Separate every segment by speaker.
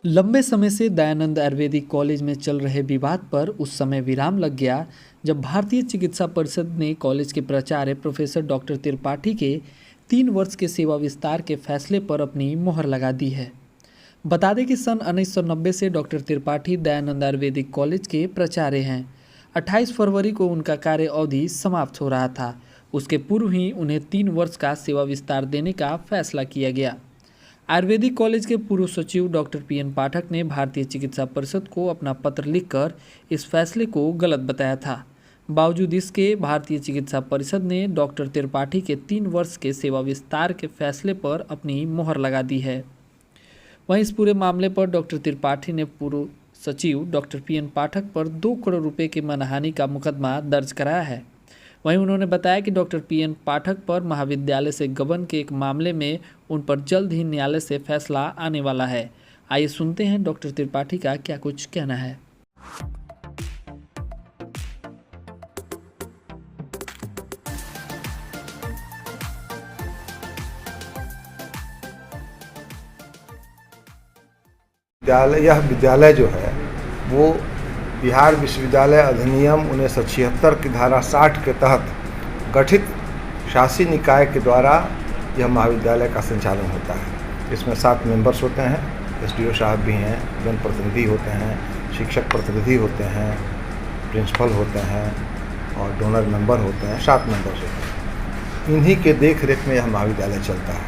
Speaker 1: लंबे समय से दयानंद आयुर्वेदिक कॉलेज में चल रहे विवाद पर उस समय विराम लग गया जब भारतीय चिकित्सा परिषद ने कॉलेज के प्राचार्य प्रोफेसर डॉक्टर त्रिपाठी के 3 वर्ष के सेवा विस्तार के फैसले पर अपनी मोहर लगा दी है। बता दें कि सन 1990 से डॉक्टर त्रिपाठी दयानंद आयुर्वेदिक कॉलेज के प्राचार्य हैं। 28 फरवरी को उनका कार्य अवधि समाप्त हो रहा था। उसके पूर्व ही उन्हें 3 वर्ष का सेवा विस्तार देने का फैसला किया गया। आयुर्वेदिक कॉलेज के पूर्व सचिव डॉक्टर पीएन पाठक ने भारतीय चिकित्सा परिषद को अपना पत्र लिखकर इस फैसले को गलत बताया था। बावजूद इसके भारतीय चिकित्सा परिषद ने डॉक्टर त्रिपाठी के 3 वर्ष के सेवा विस्तार के फैसले पर अपनी मोहर लगा दी है। वहीं इस पूरे मामले पर डॉक्टर त्रिपाठी ने पूर्व सचिव डॉक्टर पीएन पाठक पर 2 करोड़ रुपए की मानहानि का मुकदमा दर्ज कराया है। वहीं उन्होंने बताया कि डॉक्टर पीएन पाठक पर महाविद्यालय से गबन के एक मामले में उन पर जल्द ही न्यायालय से फैसला आने वाला है। आइए सुनते हैं डॉक्टर त्रिपाठी का क्या कुछ कहना है।
Speaker 2: यह विद्यालय जो है वो बिहार विश्वविद्यालय अधिनियम 1976 की धारा 60 के तहत गठित शासी निकाय के द्वारा यह महाविद्यालय का संचालन होता है। इसमें 7 मेंबर्स होते हैं, एसडीओ साहब भी हैं, जनप्रतिनिधि होते हैं, शिक्षक प्रतिनिधि होते हैं, प्रिंसिपल होते हैं और डोनर मेंबर होते हैं, 7 मेंबर्स होते हैं। इन्हीं के देख रेख में यह महाविद्यालय चलता है।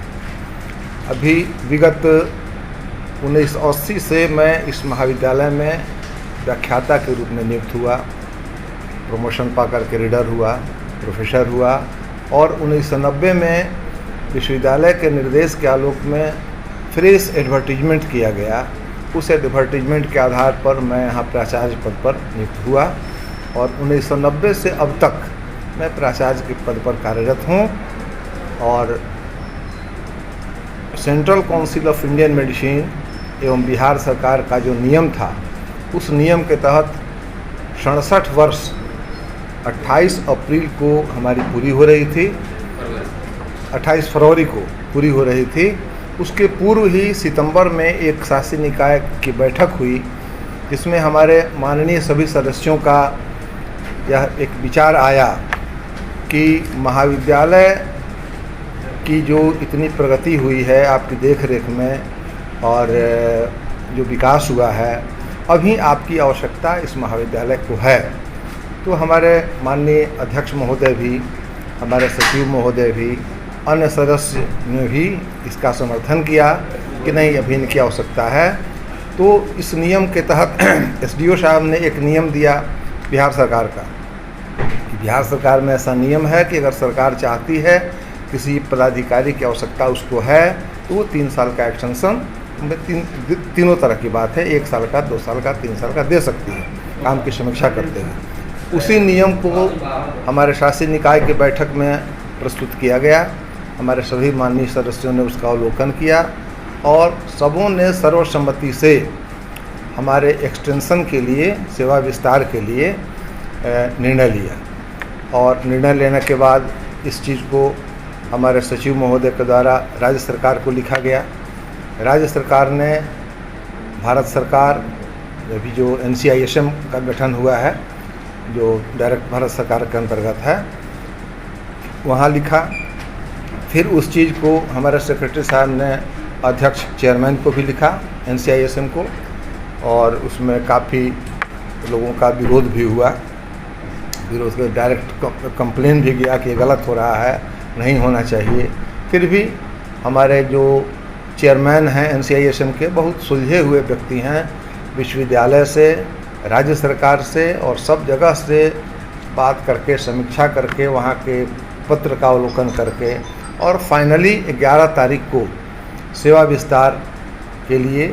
Speaker 2: अभी विगत 1980 से मैं इस महाविद्यालय में व्याख्याता के रूप में नियुक्त हुआ, प्रमोशन पा करके रीडर हुआ, प्रोफेसर हुआ और 1990 में विश्वविद्यालय के निर्देश के आलोक में फ्रेश एडवर्टीजमेंट किया गया। उस एडवर्टीजमेंट के आधार पर मैं यहाँ प्राचार्य पद पर नियुक्त हुआ और 1990 से अब तक मैं प्राचार्य के पद पर कार्यरत हूँ। और central council of Indian medicine एवं बिहार सरकार का जो नियम था, उस नियम के तहत 67 वर्ष 28 अप्रैल को हमारी पूरी हो रही थी, 28 फरवरी को पूरी हो रही थी। उसके पूर्व ही सितंबर में एक शासी निकाय की बैठक हुई जिसमें हमारे माननीय सभी सदस्यों का यह एक विचार आया कि महाविद्यालय की जो इतनी प्रगति हुई है आपकी देख रेख में और जो विकास हुआ है, अभी आपकी आवश्यकता इस महाविद्यालय को है। तो हमारे माननीय अध्यक्ष महोदय भी, हमारे सचिव महोदय भी, अन्य सदस्य ने भी इसका समर्थन किया कि नहीं, अभी इनकी आवश्यकता है। तो इस नियम के तहत एसडीओ साहब ने एक नियम दिया बिहार सरकार का कि बिहार सरकार में ऐसा नियम है कि अगर सरकार चाहती है किसी पदाधिकारी की आवश्यकता उसको है तो वो 3 साल का एक्सटेंशन तीनों तरह की बात है, 1 साल का, 2 साल का, 3 साल का दे सकती है काम की समीक्षा करते हुए। उसी नियम को हमारे शासी निकाय की बैठक में प्रस्तुत किया गया। हमारे सभी माननीय सदस्यों ने उसका अवलोकन किया और सबों ने सर्वसम्मति से हमारे एक्सटेंशन के लिए, सेवा विस्तार के लिए निर्णय लिया। और निर्णय लेने के बाद इस चीज़ को हमारे सचिव महोदय के द्वारा राज्य सरकार को लिखा गया। राज्य सरकार ने भारत सरकार, अभी जो NCISM का गठन हुआ है जो डायरेक्ट भारत सरकार के अंतर्गत है, वहाँ लिखा। फिर उस चीज़ को हमारे सेक्रेटरी साहब ने अध्यक्ष चेयरमैन को भी लिखा NCISM को, और उसमें काफ़ी लोगों का विरोध भी हुआ। विरोध के डायरेक्ट कंप्लेन भी गया कि ये गलत हो रहा है, नहीं होना चाहिए। फिर भी हमारे जो चेयरमैन हैं NCISM के, बहुत सुलझे हुए व्यक्ति हैं, विश्वविद्यालय से, राज्य सरकार से और सब जगह से बात करके, समीक्षा करके, वहाँ के पत्र का अवलोकन करके और फाइनली 11 तारीख को सेवा विस्तार के लिए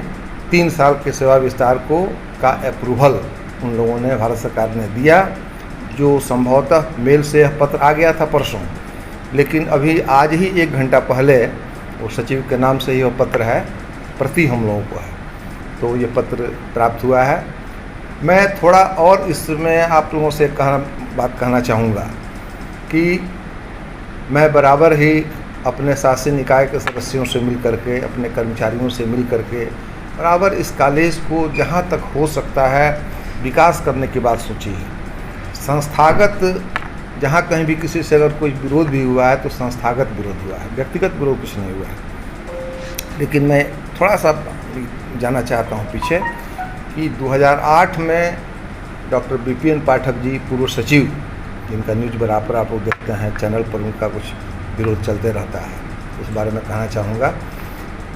Speaker 2: 3 साल के सेवा विस्तार को का अप्रूवल उन लोगों ने, भारत सरकार ने दिया। जो संभवतः मेल से यह पत्र आ गया था परसों, लेकिन अभी आज ही 1 घंटा पहले वो सचिव के नाम से ही वह पत्र है, प्रति हम लोगों को है, तो ये पत्र प्राप्त हुआ है। मैं थोड़ा और इसमें आप लोगों से बात कहना चाहूँगा कि मैं बराबर ही अपने शासी निकाय के सदस्यों से मिल करके, अपने कर्मचारियों से मिल करके बराबर इस कॉलेज को जहाँ तक हो सकता है विकास करने की बात सोची है। संस्थागत जहाँ कहीं भी किसी से अगर कोई विरोध भी हुआ है तो संस्थागत विरोध हुआ है, व्यक्तिगत विरोध कुछ नहीं हुआ है। लेकिन मैं थोड़ा सा जाना चाहता हूँ पीछे कि 2008 में डॉक्टर BPN पाठक जी पूर्व सचिव, जिनका न्यूज़ बराबर आप लोग देखते हैं चैनल पर, उनका कुछ विरोध चलते रहता है, उस बारे में कहना चाहूँगा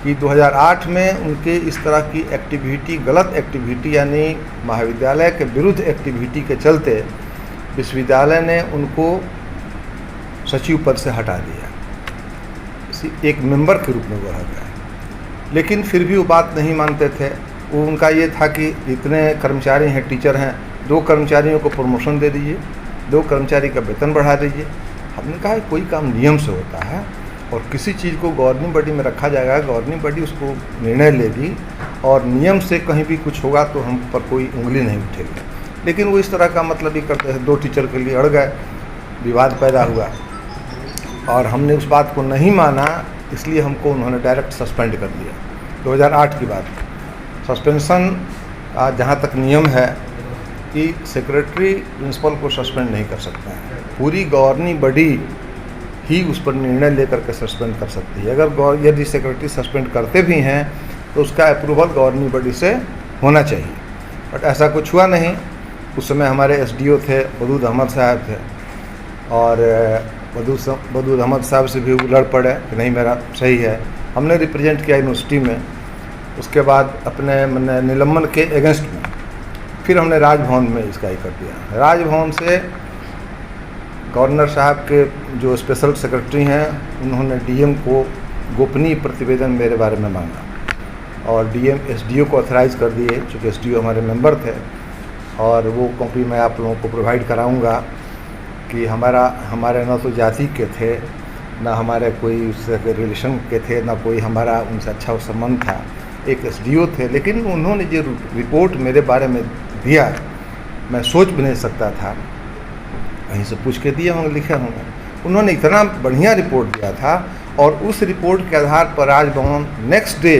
Speaker 2: कि 2008 में उनके इस तरह की एक्टिविटी, गलत एक्टिविटी यानी महाविद्यालय के विरुद्ध एक्टिविटी के चलते विश्वविद्यालय ने उनको सचिव पद से हटा दिया, एक मेंबर के रूप में वो रह गया। लेकिन फिर भी वो बात नहीं मानते थे। वो उनका ये था कि इतने कर्मचारी हैं, टीचर हैं, 2 कर्मचारियों को प्रमोशन दे दीजिए, 2 कर्मचारी का वेतन बढ़ा दीजिए। हमने कहा कोई काम नियम से होता है और किसी चीज़ को गवर्निंग बॉडी में रखा जाएगा, गवर्निंग बॉडी उसको निर्णय लेगी और नियम से कहीं भी कुछ होगा तो हम पर कोई उंगली नहीं उठेगी। लेकिन वो इस तरह का मतलब ही करते हैं। 2 टीचर के लिए अड़ गए, विवाद पैदा हुआ और हमने उस बात को नहीं माना, इसलिए हमको उन्होंने डायरेक्ट सस्पेंड कर दिया। 2008 की बात। सस्पेंशन जहाँ तक नियम है कि सेक्रेटरी प्रिंसिपल को सस्पेंड नहीं कर सकता है, पूरी गवर्निंग बॉडी ही उस पर निर्णय लेकर के सस्पेंड कर सकती है। अगर यदि सेक्रेटरी सस्पेंड करते भी हैं तो उसका अप्रूवल गवर्निंग बॉडी से होना चाहिए, बट ऐसा कुछ हुआ नहीं। उस समय हमारे SDO थे वदूद अहमद साहब थे और वदूद अहमद साहब से भी वो लड़ पड़े कि नहीं मेरा सही है। हमने रिप्रेजेंट किया यूनिवर्सिटी में, उसके बाद अपने निलंबन के अगेंस्ट में फिर हमने राजभवन में इसका ही कर दिया। राजभवन से गवर्नर साहब के जो स्पेशल सेक्रेटरी हैं उन्होंने DM को गोपनीय प्रतिवेदन मेरे बारे में मांगा और SDO को ऑथराइज़ कर दिए, चूँकि SDO हमारे मेंबर थे और वो कॉपी मैं आप लोगों को प्रोवाइड कराऊंगा कि हमारे न तो जाति के थे, ना हमारे कोई उससे रिलेशन के थे, ना कोई हमारा उनसे अच्छा संबंध था। एक SDO थे, लेकिन उन्होंने जो रिपोर्ट मेरे बारे में दिया मैं सोच भी नहीं सकता था, कहीं से पूछ के दिए होंगे, लिखे होंगे। उन्होंने इतना बढ़िया रिपोर्ट दिया था और उस रिपोर्ट के आधार पर राजभवन नेक्स्ट डे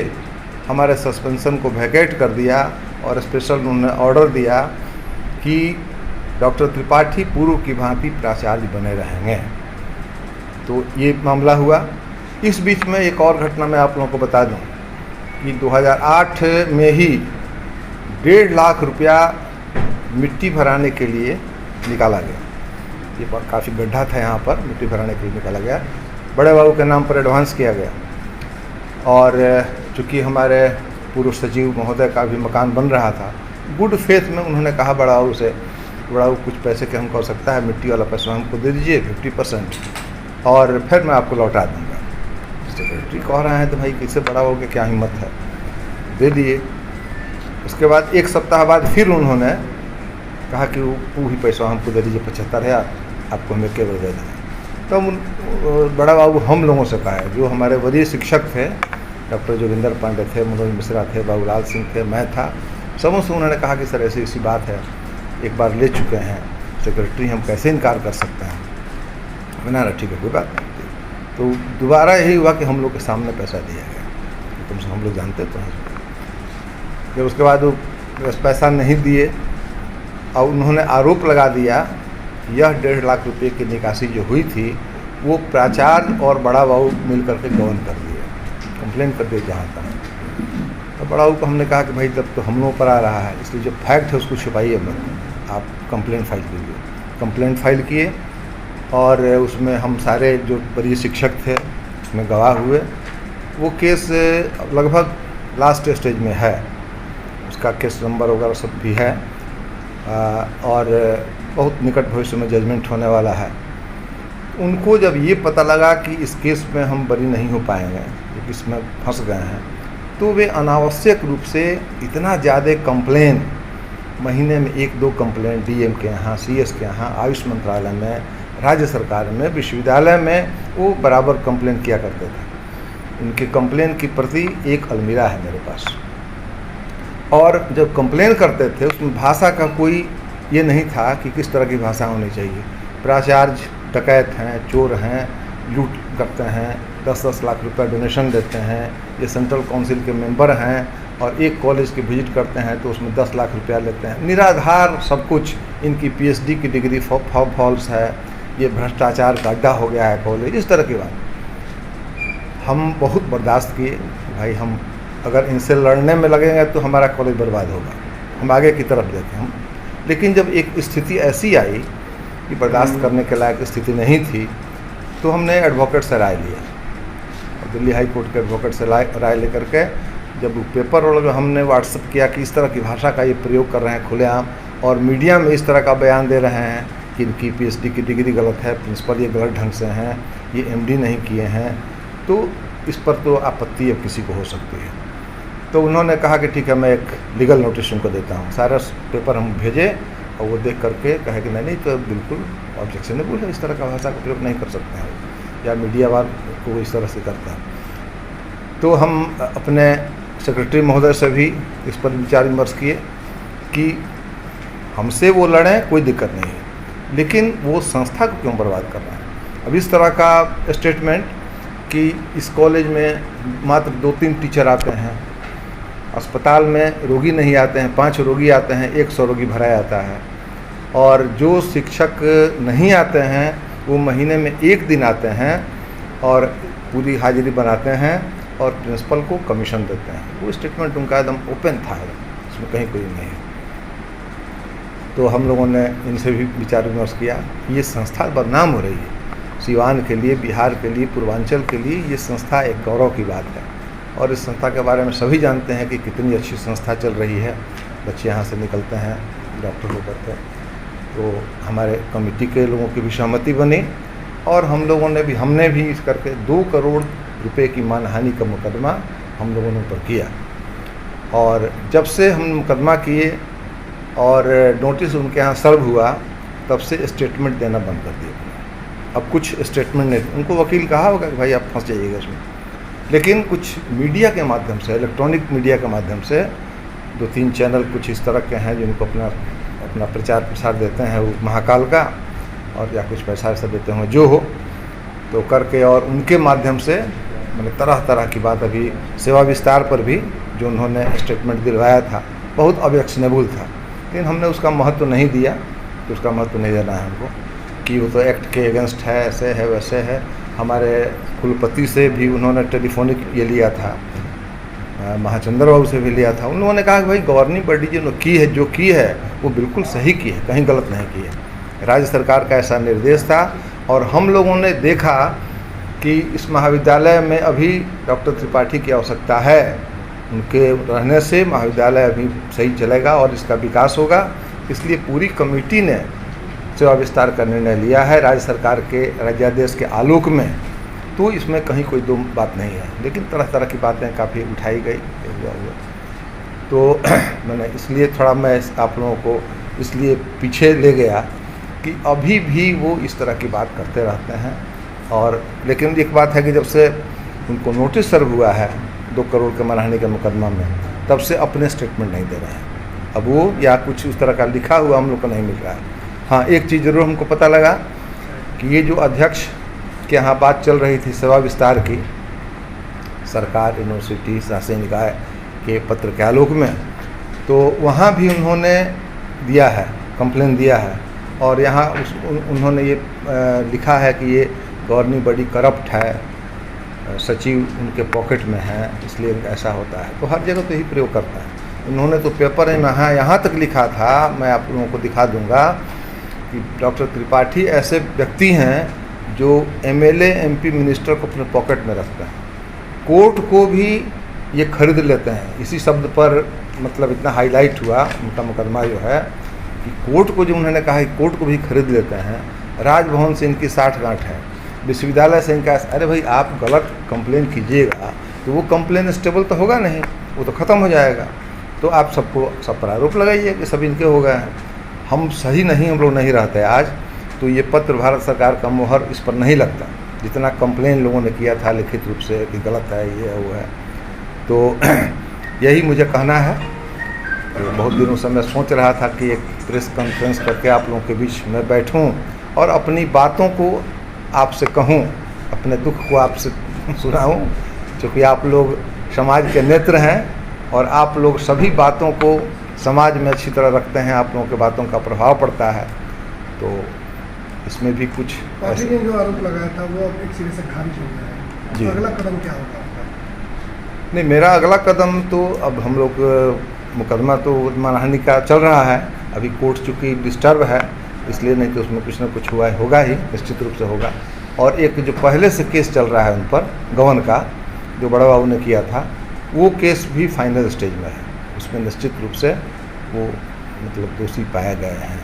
Speaker 2: हमारे सस्पेंशन को वैकेट कर दिया और स्पेशल उन्होंने ऑर्डर दिया कि डॉक्टर त्रिपाठी पूर्व की भांति प्राचार्य बने रहेंगे। तो ये मामला हुआ। इस बीच में एक और घटना मैं आप लोगों को बता दूं कि 2008 में ही 1.5 लाख रुपया मिट्टी भराने के लिए निकाला गया। ये काफ़ी गड्ढा था यहाँ पर, मिट्टी भराने के लिए निकाला गया। बड़े बाबू के नाम पर एडवांस किया गया और चूँकि हमारे पूर्व सचिव महोदय का भी मकान बन रहा था, गुड फेथ में उन्होंने कहा बड़ा बाबू से, बड़ा बाबू कुछ पैसे की हमको आवश्यकता है, मिट्टी वाला पैसा हमको दे दीजिए 50% और फिर मैं आपको लौटा दूँगा। सेक्रेटरी कह रहे हैं तो भाई किससे बड़ा हो के क्या हिम्मत है, दे दिए। उसके बाद 1 सप्ताह बाद फिर उन्होंने कहा कि वो ही पैसा हमको दे दीजिए 75,000, आपको हमें केवल दे दें। तो बड़ा बाबू हम लोगों से कहा है, जो हमारे वरीय शिक्षक थे, डॉक्टर जोगिंदर पांडे थे, मनोज मिश्रा थे, बाबूलाल सिंह थे, मैं था, सबों से उन्होंने कहा कि सर ऐसी ऐसी बात है, एक बार ले चुके हैं सेक्रेटरी, हम कैसे इनकार कर सकते हैं। मैंने कहा ठीक है कोई बात नहीं। तो दोबारा यही हुआ कि हम लोग के सामने पैसा दिया गया, तुमसे हम लोग जानते तो हैं। जब उसके बाद वो पैसा नहीं दिए और उन्होंने आरोप लगा दिया यह 1.5 लाख रुपये की निकासी जो हुई थी वो प्राचार्य और बड़ा बाबू मिल करके गौन कर दिए, कंप्लेन कर दिए जहाँ तक। तो बड़ा बाबू को हमने कहा कि भाई जब तो हम लोगों पर आ रहा है, इसलिए जो फैक्ट है उसको छुपाइए मत, आप कंप्लेन फाइल कीजिए। कंप्लेन फाइल किए और उसमें हम सारे जो वरीय शिक्षक थे उसमें गवाह हुए। वो केस लगभग लास्ट स्टेज में है, उसका केस नंबर वगैरह सब भी है और बहुत निकट भविष्य में जजमेंट होने वाला है। उनको जब ये पता लगा कि इस केस में हम बरी नहीं हो पाएंगे, इसमें फंस गए हैं, तो वे अनावश्यक रूप से इतना ज़्यादा कंप्लेन, महीने में 1-2 कंप्लेन DM के यहाँ, CS के यहाँ, आयुष मंत्रालय में, राज्य सरकार में, विश्वविद्यालय में, वो बराबर कंप्लेन किया करते थे। उनके कंप्लेन की प्रति एक अलमीरा है मेरे पास। और जब कंप्लेन करते थे उसमें भाषा का कोई ये नहीं था कि किस तरह की भाषा होनी चाहिए। प्राचार्य डकैत हैं, चोर हैं, लूट करते हैं, 10-10 लाख रुपए डोनेशन देते हैं, ये सेंट्रल काउंसिल के मेंबर हैं और एक कॉलेज की विजिट करते हैं तो उसमें 10 लाख रुपया लेते हैं। निराधार सब कुछ, इनकी PhD की डिग्री फॉल्स है, ये भ्रष्टाचार का अड्डा हो गया है कॉलेज, इस तरह की बात। हम बहुत बर्दाश्त किए, भाई हम अगर इनसे लड़ने में लगेंगे तो हमारा कॉलेज बर्बाद होगा, हम आगे की तरफ देखें हम। लेकिन जब एक स्थिति ऐसी आई कि बर्दाश्त करने के लायक स्थिति नहीं थी, तो हमने एडवोकेट से राय लिया, और दिल्ली हाई कोर्ट के एडवोकेट से राय लेकर के जब पेपर और हमने व्हाट्सअप किया कि इस तरह की भाषा का ये प्रयोग कर रहे हैं खुलेआम, और मीडिया में इस तरह का बयान दे रहे हैं कि इनकी PhD की डिग्री गलत है, प्रिंसिपल ये गलत ढंग से हैं, ये MD नहीं किए हैं, तो इस पर तो आपत्ति अब किसी को हो सकती है। तो उन्होंने कहा कि ठीक है, मैं एक लीगल नोटिस उनको देता हूँ। सारा पेपर हम भेजे और वो देख करके कहे कि नहीं तो बिल्कुल ऑब्जेक्शनेबल है, इस तरह का भाषा का प्रयोग नहीं कर सकते हैं, या मीडिया वाले को इस तरह से करता है। तो हम अपने सेक्रेटरी महोदय से भी इस पर विचार विमर्श किए कि हमसे वो लड़ें, कोई दिक्कत नहीं है, लेकिन वो संस्था को क्यों बर्बाद कर रहे हैं। अब इस तरह का स्टेटमेंट कि इस कॉलेज में मात्र 2-3 टीचर आते हैं, अस्पताल में रोगी नहीं आते हैं, 5 रोगी आते हैं, 100 रोगी भरा जाता है, और जो शिक्षक नहीं आते हैं वो महीने में 1 दिन आते हैं और पूरी हाजिरी बनाते हैं और प्रिंसिपल को कमीशन देते हैं। वो स्टेटमेंट उनका एकदम ओपन था, इसमें कहीं कोई नहीं है। तो हम लोगों ने इनसे भी विचार विमर्श किया, ये संस्था बदनाम हो रही है, सीवान के लिए, बिहार के लिए, पूर्वांचल के लिए ये संस्था एक गौरव की बात है, और इस संस्था के बारे में सभी जानते हैं कि कितनी अच्छी संस्था चल रही है। बच्चे यहाँ से निकलते हैं, डॉक्टर हो करते हैं। तो हमारे कमेटी के लोगों की भी सहमति बनी, और हमने भी इस करके 2 करोड़ रुपए की मानहानि का मुकदमा हम लोगों ने ऊपर किया। और जब से हम मुकदमा किए और नोटिस उनके यहाँ सर्व हुआ, तब से स्टेटमेंट देना बंद कर दिया। अब कुछ स्टेटमेंट नहीं, उनको वकील कहा होगा कि भाई आप फंस जाइएगा इसमें, लेकिन कुछ मीडिया के माध्यम से, इलेक्ट्रॉनिक मीडिया के माध्यम से 2-3 चैनल कुछ इस तरह के हैं जिनको अपना प्रचार प्रसार देते हैं वो महाकाल का, और या कुछ पैसा ऐसा देते हैं जो हो तो करके, और उनके माध्यम से मैंने तरह तरह की बात, अभी सेवा विस्तार पर भी जो उन्होंने स्टेटमेंट दिलवाया था बहुत ऑब्जेक्शनेबल था, लेकिन हमने उसका महत्व नहीं दिया। तो उसका महत्व नहीं देना है हमको कि वो तो एक्ट के अगेंस्ट है, ऐसे है वैसे है। हमारे कुलपति से भी उन्होंने टेलीफोनिक ये लिया था, महाचंद्र बाबू से भी लिया था। उन लोगों ने कहा कि भाई गवर्निंग बॉडी जो की है वो बिल्कुल सही की है, कहीं गलत नहीं की है। राज्य सरकार का ऐसा निर्देश था, और हम लोगों ने देखा कि इस महाविद्यालय में अभी डॉक्टर त्रिपाठी की आवश्यकता है, उनके रहने से महाविद्यालय अभी सही चलेगा और इसका विकास होगा। इसलिए पूरी कमेटी ने सेवा विस्तार का निर्णय लिया है राज्य सरकार के राज्यादेश के आलोक में। तो इसमें कहीं कोई दो बात नहीं है, लेकिन तरह तरह की बातें काफ़ी उठाई गई हुआ। तो मैंने इसलिए थोड़ा मैं आप लोगों को इसलिए पीछे ले गया कि अभी भी वो इस तरह की बात करते रहते हैं। और लेकिन एक बात है कि जब से उनको नोटिस सर्व हुआ है 2 करोड़ के मानहानि के मुकदमा में, तब से अपने स्टेटमेंट नहीं दे रहे हैं। अब वो या कुछ उस तरह का लिखा हुआ हम लोग को नहीं मिल रहा है। हाँ, एक चीज़ ज़रूर हमको पता लगा कि ये जो अध्यक्ष के यहाँ बात चल रही थी सेवा विस्तार की, सरकार, यूनिवर्सिटी, शासी निकाय के पत्र के आलोक में, तो वहाँ भी उन्होंने दिया है, कंप्लेन दिया है। और यहाँ उन्होंने ये लिखा है कि ये गवर्निंग बॉडी करप्ट है, सचिव उनके पॉकेट में है, इसलिए ऐसा होता है। तो हर जगह तो यही प्रयोग करता है। उन्होंने तो पेपर में यहाँ तक लिखा था, मैं आप लोगों को दिखा दूंगा कि डॉक्टर त्रिपाठी ऐसे व्यक्ति हैं जो MLA MP मिनिस्टर को अपने पॉकेट में रखते हैं, कोर्ट को भी ये खरीद लेते हैं। इसी शब्द पर मतलब इतना हाईलाइट हुआ उनका मुकदमा जो है कि कोर्ट को, जो उन्होंने कहा कि कोर्ट को भी खरीद लेते हैं। राजभवन से इनकी 60 गांठ है, विश्वविद्यालय से इनका, अरे भाई आप गलत कंप्लेन कीजिएगा तो वो कंप्लेन स्टेबल तो होगा नहीं, वो तो ख़त्म हो जाएगा। तो आप सबको सब पर आरोप लगाइए कि सब इनके हो गए हैं। हम सही नहीं, हम लोग नहीं रहते आज। तो ये पत्र भारत सरकार का मोहर इस पर नहीं लगता, जितना कंप्लेन लोगों ने किया था लिखित रूप से कि गलत है, ये है, वो है। तो यही मुझे कहना है। तो बहुत दिनों से मैं सोच रहा था कि एक प्रेस कॉन्फ्रेंस करके आप लोगों के बीच में बैठूं और अपनी बातों को आपसे कहूं, अपने दुख को आपसे सुनाऊं, क्योंकि आप लोग समाज के नेत्र हैं और आप लोग सभी बातों को समाज में अच्छी तरह रखते हैं, आप लोगों के बातों का प्रभाव पड़ता है, तो इसमें भी कुछ
Speaker 3: पार्टी ने जो आरोप लगाया था वो अब एक सिरे से खारिज हो गया है।
Speaker 2: जी।
Speaker 3: तो अगला कदम क्या होगा आपका?
Speaker 2: नहीं, मेरा अगला कदम तो अब हम लोग मुकदमा तो मानहानि का चल रहा है, अभी कोर्ट चूँकि डिस्टर्ब है, इसलिए नहीं तो उसमें कुछ ना कुछ हुआ होगा ही, निश्चित रूप से होगा। और एक जो पहले से केस चल रहा है उन पर गबन का, जो बड़ा बाबू ने किया था, वो केस भी फाइनल स्टेज में है, उसमें निश्चित रूप से वो मतलब दोषी पाए गए हैं।